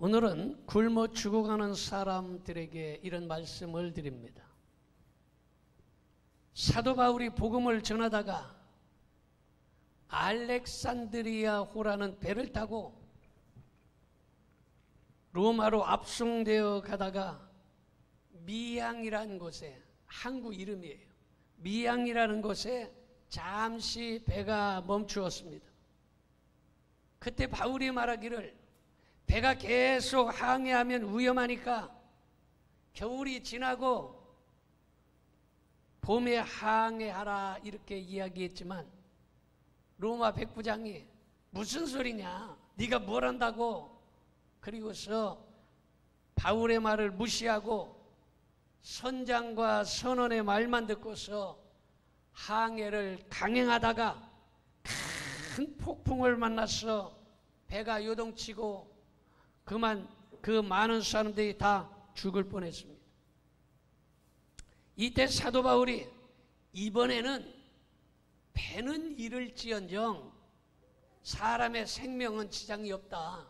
오늘은 굶어 죽어가는 사람들에게 이런 말씀을 드립니다. 사도 바울이 복음을 전하다가 알렉산드리아호라는 배를 타고 로마로 압송되어 가다가 미양이라는 곳에, 항구 이름이에요. 미양이라는 곳에 잠시 배가 멈추었습니다. 그때 바울이 말하기를 배가 계속 항해하면 위험하니까 겨울이 지나고 봄에 항해하라 이렇게 이야기했지만 로마 백부장이 무슨 소리냐, 네가 뭘 한다고, 그리고서 바울의 말을 무시하고 선장과 선원의 말만 듣고서 항해를 강행하다가 큰 폭풍을 만나서 배가 요동치고 그만 그 많은 사람들이 다 죽을 뻔했습니다. 이때 사도 바울이 이번에는 배는 잃을지언정 사람의 생명은 지장이 없다,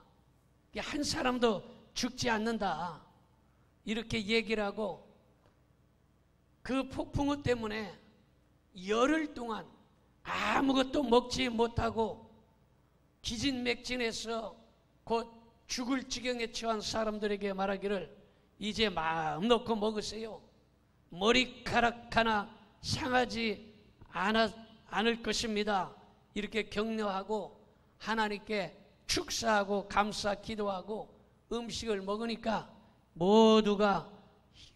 한 사람도 죽지 않는다, 이렇게 얘기를 하고 그 폭풍우 때문에 열흘 동안 아무것도 먹지 못하고 기진맥진해서 곧 죽을 지경에 처한 사람들에게 말하기를 이제 마음 놓고 먹으세요. 머리카락 하나 상하지 않을 것입니다. 이렇게 격려하고 하나님께 축사하고 감사 기도하고 음식을 먹으니까 모두가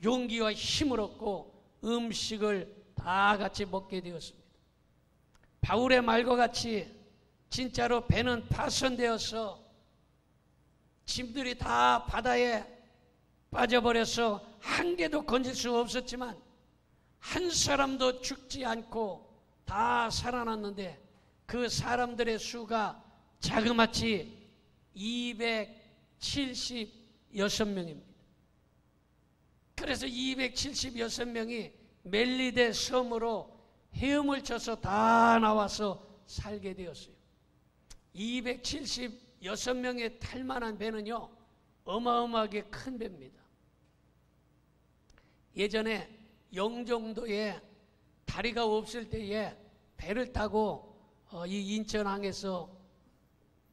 용기와 힘을 얻고 음식을 다 같이 먹게 되었습니다. 바울의 말과 같이 진짜로 배는 파손되어서 짐들이 다 바다에 빠져버려서 한 개도 건질 수 없었지만 한 사람도 죽지 않고 다 살아났는데 그 사람들의 수가 자그마치 276명입니다. 그래서 276명이 멜리데 섬으로 헤엄을 쳐서 다 나와서 살게 되었어요. 276명의 탈만한 배는요, 어마어마하게 큰 배입니다. 예전에 영종도에 다리가 없을 때에 배를 타고 이 인천항에서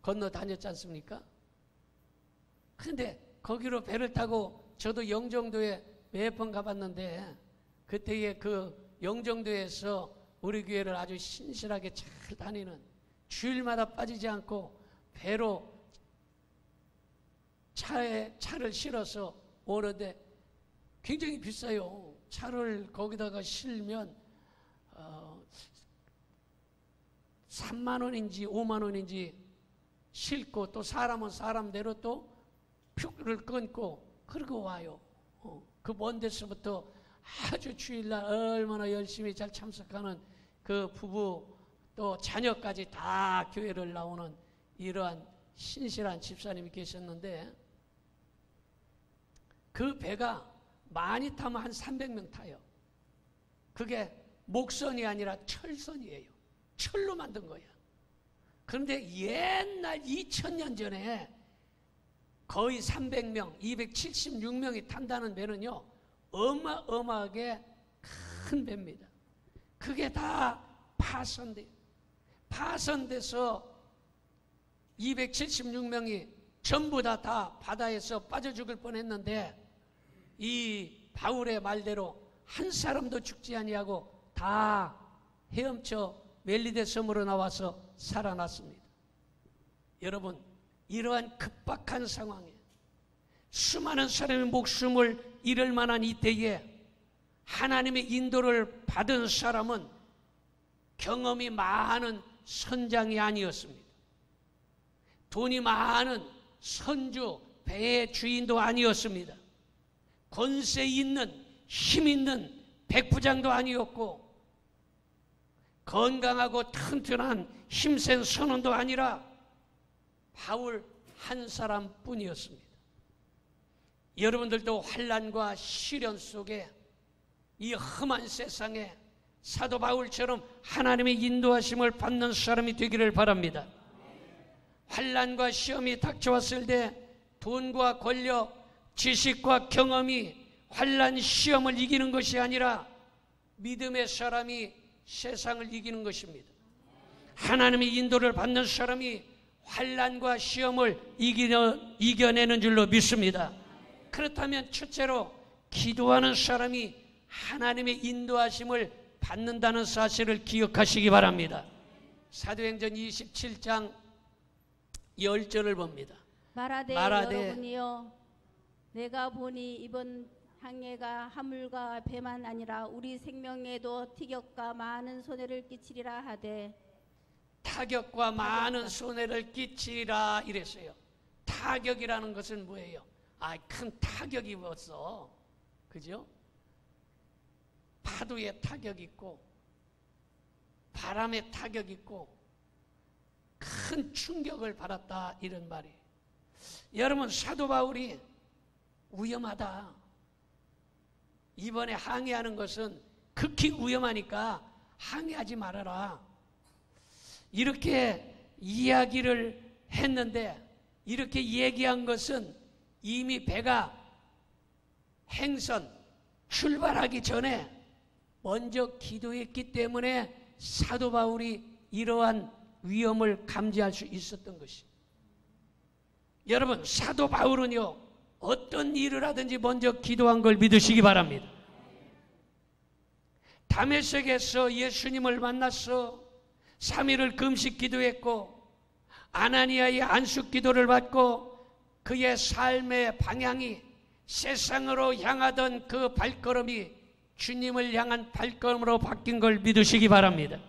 건너 다녔지 않습니까? 근데 거기로 배를 타고 저도 영종도에 몇 번 가봤는데 그때에 그 영종도에서 우리 교회를 아주 신실하게 잘 다니는, 주일마다 빠지지 않고 배로 차를 실어서 오는데 굉장히 비싸요. 차를 거기다가 실면 3만 원인지 5만 원인지 싣고 또 사람은 사람대로 또 표를 끊고 그러고 와요. 그 먼 데서부터 아주 주일날 얼마나 열심히 잘 참석하는 그 부부 또 자녀까지 다 교회를 나오는 이러한 신실한 집사님이 계셨는데 그 배가 많이 타면 한 300명 타요. 그게 목선이 아니라 철선이에요. 철로 만든 거야. 그런데 옛날 2000년 전에 거의 300명, 276명이 탄다는 배는요, 어마어마하게 큰 배입니다. 그게 다 파손돼서 276명이 전부 다 바다에서 빠져 죽을 뻔했는데 이 바울의 말대로 한 사람도 죽지 아니하고 다 헤엄쳐 멜리데 섬으로 나와서 살아났습니다. 여러분, 이러한 급박한 상황에 수많은 사람의 목숨을 잃을 만한 이때에 하나님의 인도를 받은 사람은 경험이 많은 선장이 아니었습니다. 돈이 많은 선주, 배의 주인도 아니었습니다. 권세 있는, 힘 있는 백부장도 아니었고 건강하고 튼튼한 힘센 선원도 아니라 바울 한 사람뿐이었습니다. 여러분들도 환난과 시련 속에 이 험한 세상에 사도 바울처럼 하나님의 인도하심을 받는 사람이 되기를 바랍니다. 환난과 시험이 닥쳐왔을 때 돈과 권력, 지식과 경험이 환난 시험을 이기는 것이 아니라 믿음의 사람이 세상을 이기는 것입니다. 하나님의 인도를 받는 사람이 환난과 시험을 이겨내는 줄로 믿습니다. 그렇다면 첫째로 기도하는 사람이 하나님의 인도하심을 받는다는 사실을 기억하시기 바랍니다. 사도행전 27장 10절을 봅니다. 말하되 여러분이여 내가 보니 이번 항해가 하물과 배만 아니라 우리 생명에도 티격과 많은 손해를 끼치리라 하되, 타격과 많은 손해를 끼치리라 이랬어요. 타격이라는 것은 뭐예요? 큰 타격이 없어. 그죠? 파도의 타격이 있고 바람의 타격이 있고 큰 충격을 받았다 이런 말이에요. 여러분, 사도 바울이 위험하다, 이번에 항해하는 것은 극히 위험하니까 항해하지 말아라, 이렇게 이야기를 했는데, 이렇게 얘기한 것은 이미 배가 행선 출발하기 전에 먼저 기도했기 때문에 사도 바울이 이러한 위험을 감지할 수 있었던 것이. 여러분, 사도 바울은요, 어떤 일을 하든지 먼저 기도한 걸 믿으시기 바랍니다. 다메섹에서 예수님을 만나서 3일을 금식 기도했고 아나니아의 안수 기도를 받고 그의 삶의 방향이 세상으로 향하던 그 발걸음이 주님을 향한 발걸음으로 바뀐 걸 믿으시기 바랍니다.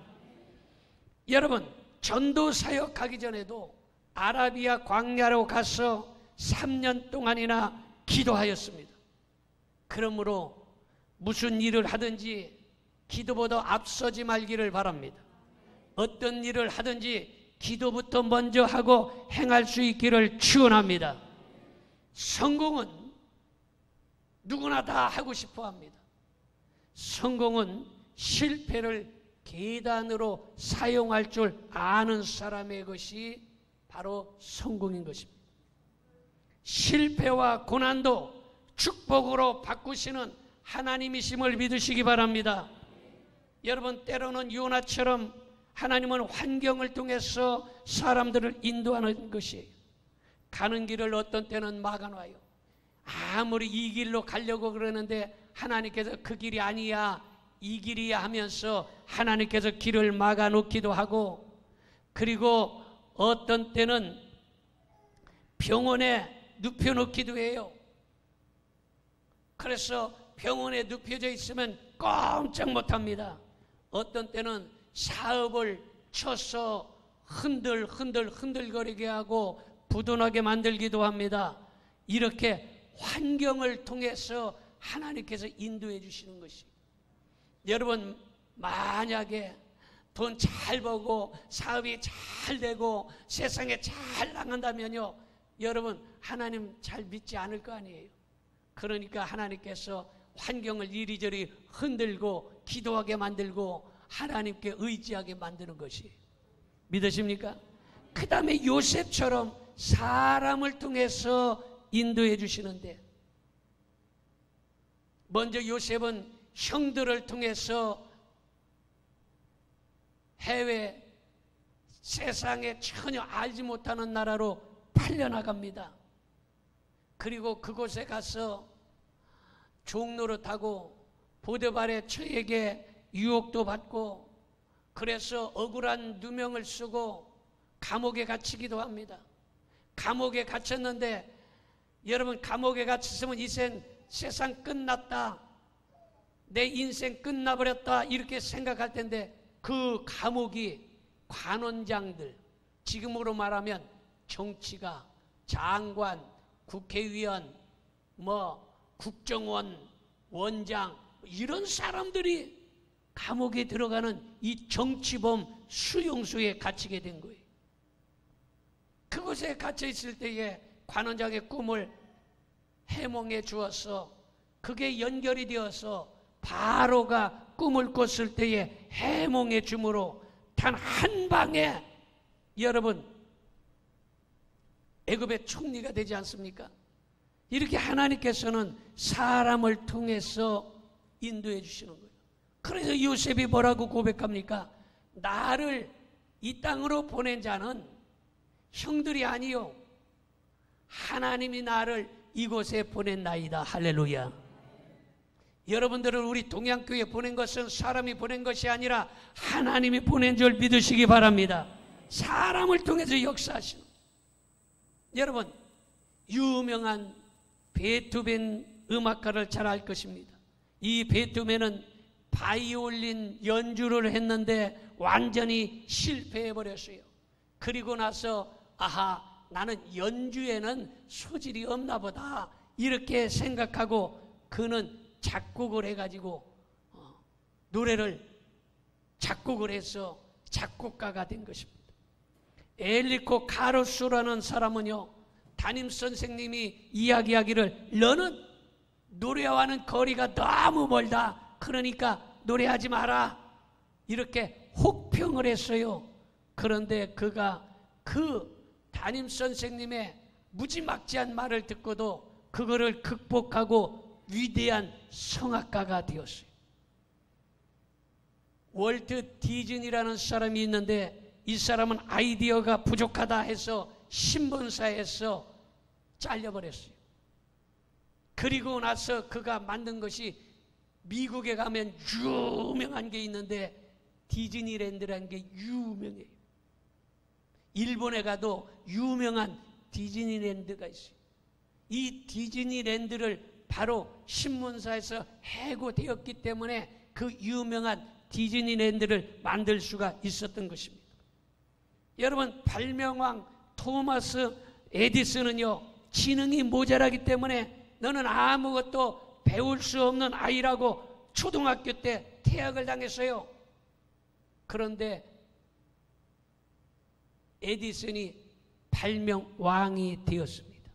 여러분, 전도 사역하기 전에도 아라비아 광야로 가서 3년 동안이나 기도하였습니다. 그러므로 무슨 일을 하든지 기도보다 앞서지 말기를 바랍니다. 어떤 일을 하든지 기도부터 먼저 하고 행할 수 있기를 축원합니다. 성공은 누구나 다 하고 싶어 합니다. 성공은 실패를 계단으로 사용할 줄 아는 사람의 것이 바로 성공인 것입니다. 실패와 고난도 축복으로 바꾸시는 하나님이심을 믿으시기 바랍니다. 여러분, 때로는 요나처럼 하나님은 환경을 통해서 사람들을 인도하는 것이에요. 가는 길을 어떤 때는 막아놔요. 아무리 이 길로 가려고 그러는데 하나님께서 그 길이 아니야, 이 길이야 하면서 하나님께서 길을 막아놓기도 하고, 그리고 어떤 때는 병원에 눕혀놓기도 해요. 그래서 병원에 눕혀져 있으면 꼼짝 못합니다. 어떤 때는 사업을 쳐서 흔들거리게 하고 부도나게 만들기도 합니다. 이렇게 환경을 통해서 하나님께서 인도해 주시는 것이. 여러분, 만약에 돈 잘 벌고 사업이 잘 되고 세상에 잘 나간다면요, 여러분 하나님 잘 믿지 않을 거 아니에요. 그러니까 하나님께서 환경을 이리저리 흔들고 기도하게 만들고 하나님께 의지하게 만드는 것이. 믿으십니까? 그 다음에 요셉처럼 사람을 통해서 인도해 주시는데, 먼저 요셉은 형들을 통해서 해외 세상에 전혀 알지 못하는 나라로 팔려나갑니다. 그리고 그곳에 가서 종노릇하고 보디발의 처에게 유혹도 받고, 그래서 억울한 누명을 쓰고 감옥에 갇히기도 합니다. 감옥에 갇혔는데, 여러분, 감옥에 갇혔으면 세상 끝났다, 내 인생 끝나버렸다 이렇게 생각할 텐데, 그 감옥이 관원장들, 지금으로 말하면 정치가, 장관, 국회의원, 국정원, 원장, 이런 사람들이 감옥에 들어가는 이 정치범 수용소에 갇히게 된 거예요. 그곳에 갇혀 있을 때에 관원장의 꿈을 해몽해 주어서 그게 연결이 되어서 바로가 꿈을 꿨을 때에 해몽해 주므로 단 한 방에 여러분 애굽의 총리가 되지 않습니까? 이렇게 하나님께서는 사람을 통해서 인도해 주시는 거예요. 그래서 요셉이 뭐라고 고백합니까? 나를 이 땅으로 보낸 자는 형들이 아니요 하나님이 나를 이곳에 보냈나이다. 할렐루야. 여러분들을 우리 동양교회에 보낸 것은 사람이 보낸 것이 아니라 하나님이 보낸 줄 믿으시기 바랍니다. 사람을 통해서 역사하시는. 여러분, 유명한 베토벤 음악가를 잘 알 것입니다. 이 베토벤은 바이올린 연주를 했는데 완전히 실패해버렸어요. 그리고 나서 아하, 나는 연주에는 소질이 없나 보다 이렇게 생각하고 그는 작곡을 해가지고 노래를 작곡을 해서 작곡가가 된 것입니다. 엘리코 카루소라는 사람은요, 담임 선생님이 이야기하기를 너는 노래와는 거리가 너무 멀다, 그러니까 노래하지 마라, 이렇게 혹평을 했어요. 그런데 그가 그 담임 선생님의 무지막지한 말을 듣고도 그거를 극복하고 위대한 성악가가 되었어요. 월트 디즈니라는 사람이 있는데 이 사람은 아이디어가 부족하다 해서 신문사에서 잘려버렸어요. 그리고 나서 그가 만든 것이 미국에 가면 유명한 게 있는데 디즈니랜드라는 게 유명해요. 일본에 가도 유명한 디즈니랜드가 있어요. 이 디즈니랜드를 바로 신문사에서 해고되었기 때문에 그 유명한 디즈니랜드를 만들 수가 있었던 것입니다. 여러분, 발명왕 토마스 에디슨은요, 지능이 모자라기 때문에 너는 아무것도 배울 수 없는 아이라고 초등학교 때 퇴학을 당했어요. 그런데 에디슨이 발명왕이 되었습니다.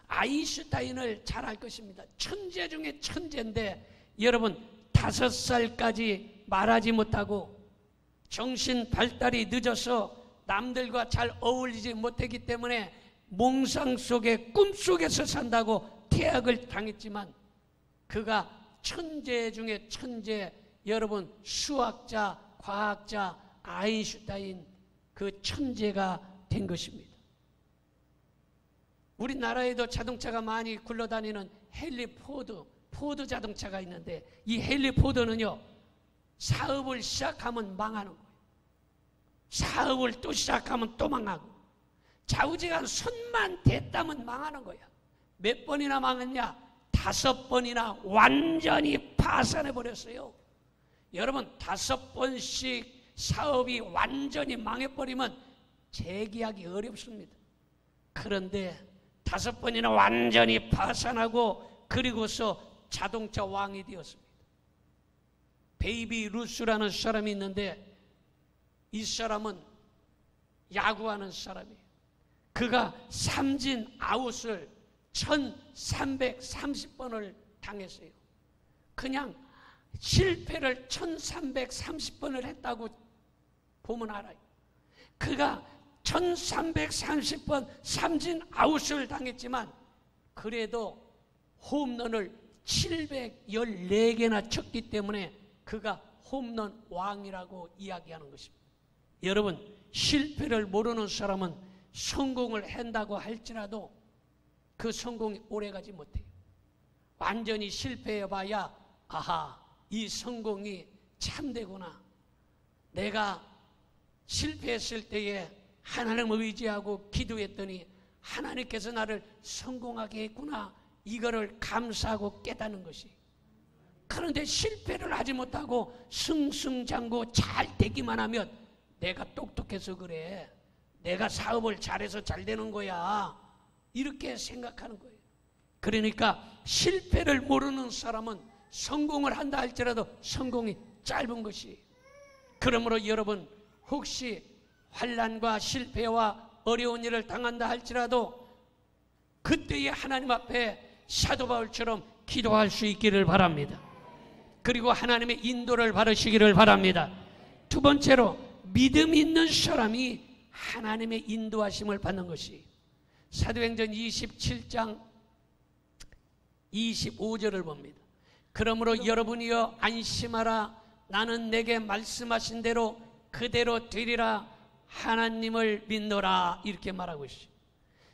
아인슈타인을 잘 알 것입니다. 천재 중에 천재인데 여러분 5살까지 말하지 못하고 정신 발달이 늦어서 남들과 잘 어울리지 못했기 때문에 몽상 속에 꿈속에서 산다고 퇴학을 당했지만 그가 천재 중에 천재, 여러분 수학자, 과학자 아인슈타인 그 천재가 된 것입니다. 우리나라에도 자동차가 많이 굴러다니는 헨리 포드 자동차가 있는데 이 헨리 포드는요, 사업을 시작하면 망하는 거예요. 사업을 또 시작하면 또 망하고 좌우지간 손만 댔다면 망하는 거야. 몇 번이나 망했냐? 5번이나 완전히 파산해 버렸어요. 여러분 5번씩 사업이 완전히 망해버리면 재기하기 어렵습니다. 그런데 5번이나 완전히 파산하고 그리고서 자동차 왕이 되었습니다. 베이비 루스라는 사람이 있는데 이 사람은 야구하는 사람이에요. 그가 삼진 아웃을 1330번을 당했어요. 그냥 실패를 1330번을 했다고 보면 알아요. 그가 1330번 삼진 아웃을 당했지만 그래도 홈런을 714개나 쳤기 때문에 그가 홈런 왕이라고 이야기하는 것입니다. 여러분, 실패를 모르는 사람은 성공을 한다고 할지라도 그 성공이 오래가지 못해요. 완전히 실패해봐야 아하, 이 성공이 참되구나. 내가 실패했을 때에 하나님을 의지하고 기도했더니 하나님께서 나를 성공하게 했구나, 이거를 감사하고 깨닫는 것이. 그런데 실패를 하지 못하고 승승장구 잘 되기만 하면 내가 똑똑해서 그래, 내가 사업을 잘해서 잘 되는 거야, 이렇게 생각하는 거예요. 그러니까 실패를 모르는 사람은 성공을 한다 할지라도 성공이 짧은 것이. 그러므로 여러분, 혹시 환난과 실패와 어려운 일을 당한다 할지라도 그때에 하나님 앞에 사도 바울처럼 기도할 수 있기를 바랍니다. 그리고 하나님의 인도를 받으시기를 바랍니다. 두 번째로, 믿음 있는 사람이 하나님의 인도하심을 받는 것이 사도행전 27장 25절을 봅니다. 그러므로 여러분이여 안심하라. 나는 내게 말씀하신 대로 그대로 되리라. 하나님을 믿노라. 이렇게 말하고 있어요.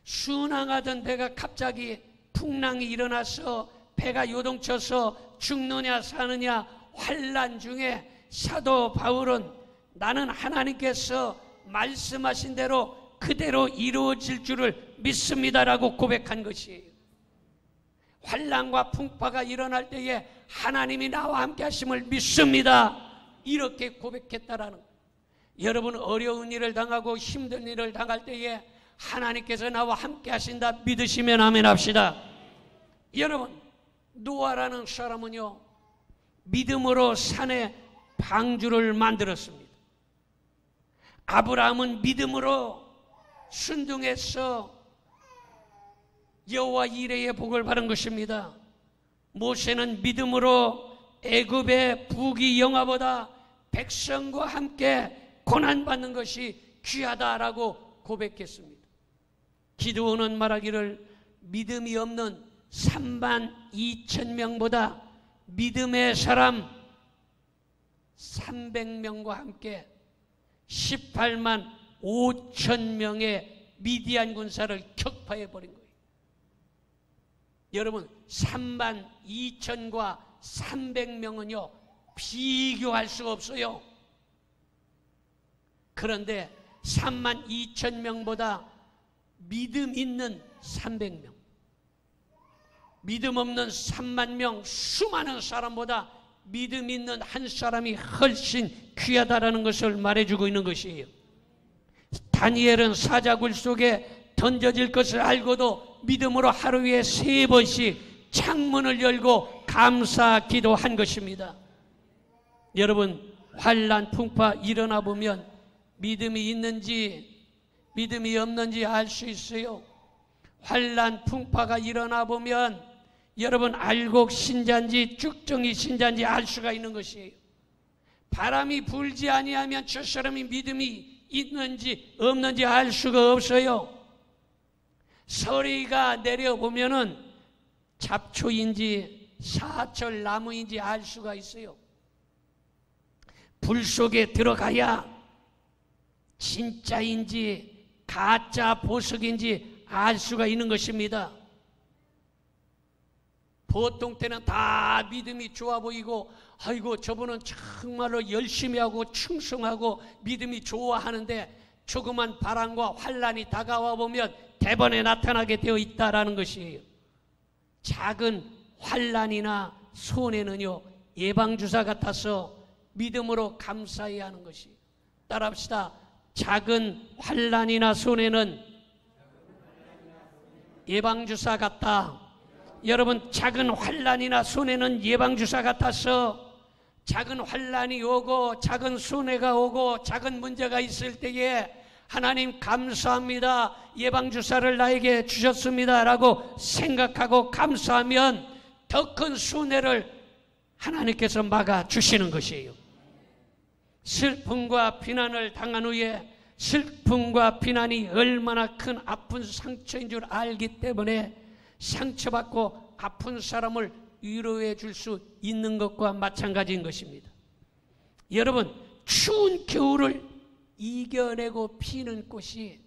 순항하던 배가 갑자기 풍랑이 일어나서 배가 요동쳐서 죽느냐 사느냐 환난 중에 사도 바울은 나는 하나님께서 말씀하신 대로 그대로 이루어질 줄을 믿습니다라고 고백한 것이에요. 환난과 풍파가 일어날 때에 하나님이 나와 함께 하심을 믿습니다. 이렇게 고백했다라는 거예요. 여러분 어려운 일을 당하고 힘든 일을 당할 때에 하나님께서 나와 함께 하신다 믿으시면 아멘 합시다. 여러분 노아라는 사람은요 믿음으로 산에 방주를 만들었습니다. 아브라함은 믿음으로 순종해서 여호와 이레의 복을 받은 것입니다. 모세는 믿음으로 애굽의 부귀 영화보다 백성과 함께 고난받는 것이 귀하다라고 고백했습니다. 기드온은 말하기를 믿음이 없는 32,000명보다 믿음의 사람 300명과 함께 185,000명의 미디안 군사를 격파해 버린 거예요. 여러분 32,000과 300명은요 비교할 수가 없어요. 그런데 32,000명보다 믿음 있는 300명, 믿음 없는 30,000명 수많은 사람보다 믿음 있는 한 사람이 훨씬 귀하다라는 것을 말해주고 있는 것이에요. 다니엘은 사자굴 속에 던져질 것을 알고도 믿음으로 하루에 3번씩 창문을 열고 감사 기도한 것입니다. 여러분 환난 풍파 일어나 보면 믿음이 있는지 믿음이 없는지 알 수 있어요. 환난 풍파가 일어나 보면 여러분 알곡 신자인지 쭉정이 신자인지 알 수가 있는 것이에요. 바람이 불지 아니하면 저 사람이 믿음이 있는지 없는지 알 수가 없어요. 서리가 내려보면은 잡초인지 사철 나무인지 알 수가 있어요. 불 속에 들어가야 진짜인지 가짜 보석인지 알 수가 있는 것입니다. 보통 때는 다 믿음이 좋아 보이고 아이고 저분은 정말로 열심히 하고 충성하고 믿음이 좋아하는데 조그만 바람과 환난이 다가와 보면 대번에 나타나게 되어 있다라는 것이에요. 작은 환난이나 손해는요 예방주사 같아서 믿음으로 감사해야 하는 것이에요. 따라합시다. 작은 환난이나 손해는 예방주사 같다. 여러분 작은 환난이나 손해는 예방주사 같아서 작은 환난이 오고 작은 손해가 오고 작은 문제가 있을 때에 하나님 감사합니다. 예방주사를 나에게 주셨습니다 라고 생각하고 감사하면 더 큰 손해를 하나님께서 막아주시는 것이에요. 슬픔과 비난을 당한 후에 슬픔과 비난이 얼마나 큰 아픈 상처인 줄 알기 때문에 상처받고 아픈 사람을 위로해 줄 수 있는 것과 마찬가지인 것입니다. 여러분 추운 겨울을 이겨내고 피는 꽃이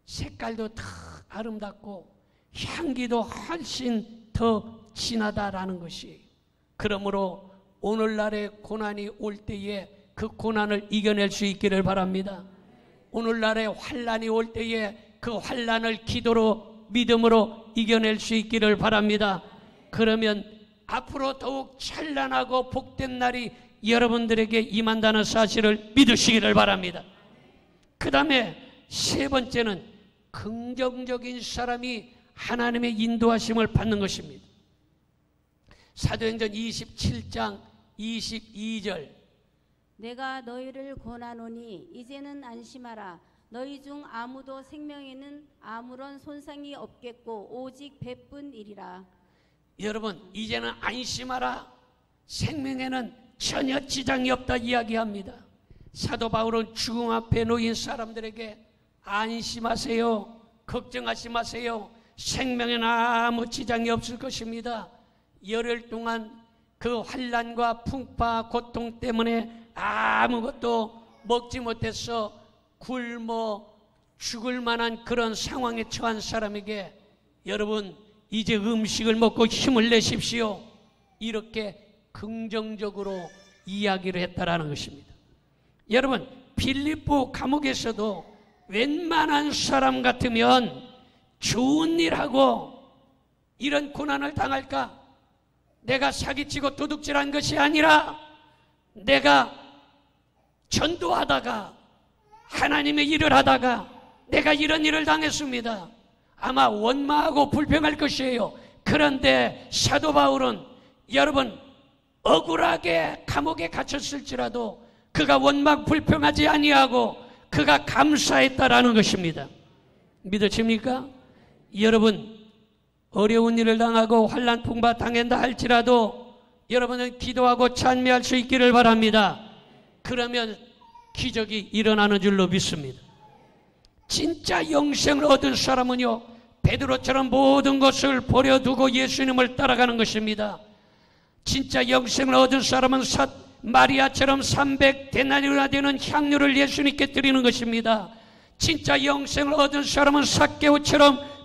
색깔도 더 아름답고 향기도 훨씬 더 진하다라는 것이, 그러므로 오늘날의 고난이 올 때에 그 고난을 이겨낼 수 있기를 바랍니다. 오늘날의 환난이 올 때에 그 환난을 기도로 믿음으로 이겨낼 수 있기를 바랍니다. 그러면 앞으로 더욱 찬란하고 복된 날이 여러분들에게 임한다는 사실을 믿으시기를 바랍니다. 그 다음에 세 번째는 긍정적인 사람이 하나님의 인도하심을 받는 것입니다. 사도행전 27장 22절 내가 너희를 권하노니 이제는 안심하라. 너희 중 아무도 생명에는 아무런 손상이 없겠고 오직 배뿐이리라. 여러분 이제는 안심하라. 생명에는 전혀 지장이 없다 이야기합니다. 사도 바울은 죽음 앞에 놓인 사람들에게 안심하세요. 걱정하지 마세요. 생명에는 아무 지장이 없을 것입니다. 열흘 동안 그 환난과 풍파 고통 때문에 아무것도 먹지 못해서 굶어 죽을 만한 그런 상황에 처한 사람에게 여러분 이제 음식을 먹고 힘을 내십시오. 이렇게 긍정적으로 이야기를 했다라는 것입니다. 여러분 빌립보 감옥에서도 웬만한 사람 같으면 좋은 일하고 이런 고난을 당할까? 내가 사기치고 도둑질한 것이 아니라 내가 전도하다가 하나님의 일을 하다가 내가 이런 일을 당했습니다. 아마 원망하고 불평할 것이에요. 그런데 사도 바울은 여러분 억울하게 감옥에 갇혔을지라도 그가 원망 불평하지 아니하고 그가 감사했다라는 것입니다. 믿으십니까? 여러분 어려운 일을 당하고 환난 풍파 당한다 할지라도 여러분은 기도하고 찬미할 수 있기를 바랍니다. 그러면 기적이 일어나는 줄로 믿습니다. 진짜 영생을 얻은 사람은요 베드로처럼 모든 것을 버려두고 예수님을 따라가는 것입니다. 진짜 영생을 얻은 사람은 마리아처럼 300데나리온이나 되는 향료를 예수님께 드리는 것입니다. 진짜 영생을 얻은 사람은 삭개오처럼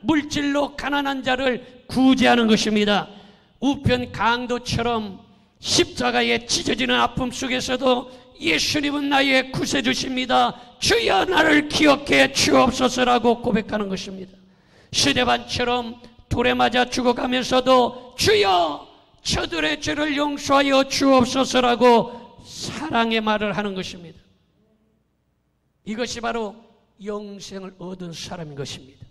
물질로 가난한 자를 구제하는 것입니다. 우편 강도처럼 십자가에 찢어지는 아픔 속에서도 예수님은 나의 구세주십니다. 주여 나를 기억해 주옵소서라고 고백하는 것입니다. 스데반처럼 돌에 맞아 죽어가면서도 주여 저들의 죄를 용서하여 주옵소서라고 사랑의 말을 하는 것입니다. 이것이 바로 영생을 얻은 사람인 것입니다.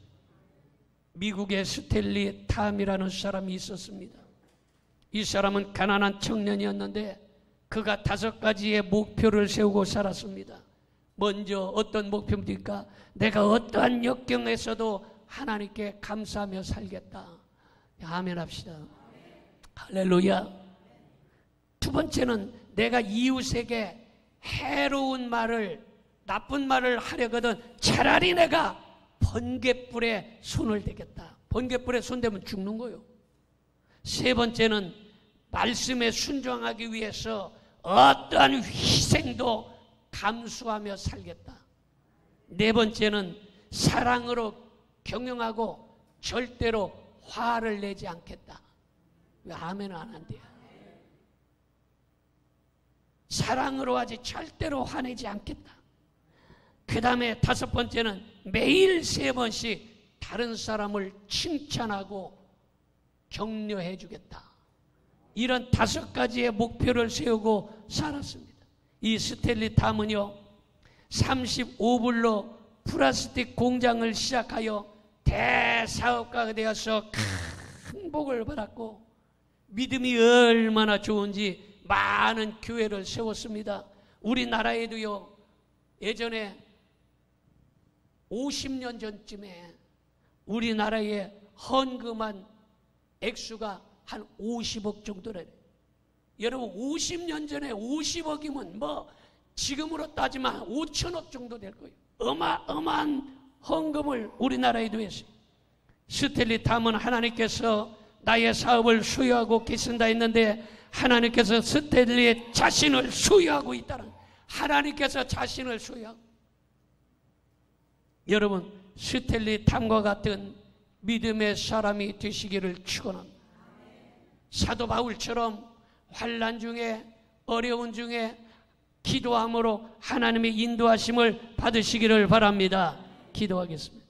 미국의 스탠리 탐이라는 사람이 있었습니다. 이 사람은 가난한 청년이었는데 그가 5가지의 목표를 세우고 살았습니다. 먼저 어떤 목표입니까? 내가 어떠한 역경에서도 하나님께 감사하며 살겠다. 아멘 합시다. 할렐루야. 두 번째는 내가 이웃에게 해로운 말을 나쁜 말을 하려거든 차라리 내가 번갯불에 손을 대겠다. 번갯불에 손대면 죽는 거요. 세 번째는 말씀에 순종하기 위해서 어떠한 희생도 감수하며 살겠다. 네 번째는 사랑으로 경영하고 절대로 화를 내지 않겠다. 왜 아멘은 안 한대요? 사랑으로 하지 절대로 화내지 않겠다. 그 다음에 5번째는 매일 3번씩 다른 사람을 칭찬하고 격려해 주겠다. 이런 5가지의 목표를 세우고 살았습니다. 이 스탠리 탐은요 35불로 플라스틱 공장을 시작하여 대사업가가 되어서 큰 복을 받았고 믿음이 얼마나 좋은지 많은 교회를 세웠습니다. 우리나라에도요 예전에 50년 전쯤에 우리나라에 헌금한 액수가 한 50억 정도래. 여러분 50년 전에 50억이면 뭐 지금으로 따지면 5천억 정도 될 거예요. 어마어마한 헌금을 우리나라에도 했어요. 스탠리 탐은 하나님께서 나의 사업을 수여하고 계신다 했는데 하나님께서 스탠리의 자신을 수여하고 있다는, 하나님께서 자신을 수여하고, 여러분 스탠리 탐과 같은 믿음의 사람이 되시기를 축원합니다. 사도 바울처럼 환난 중에 어려운 중에 기도함으로 하나님의 인도하심을 받으시기를 바랍니다. 기도하겠습니다.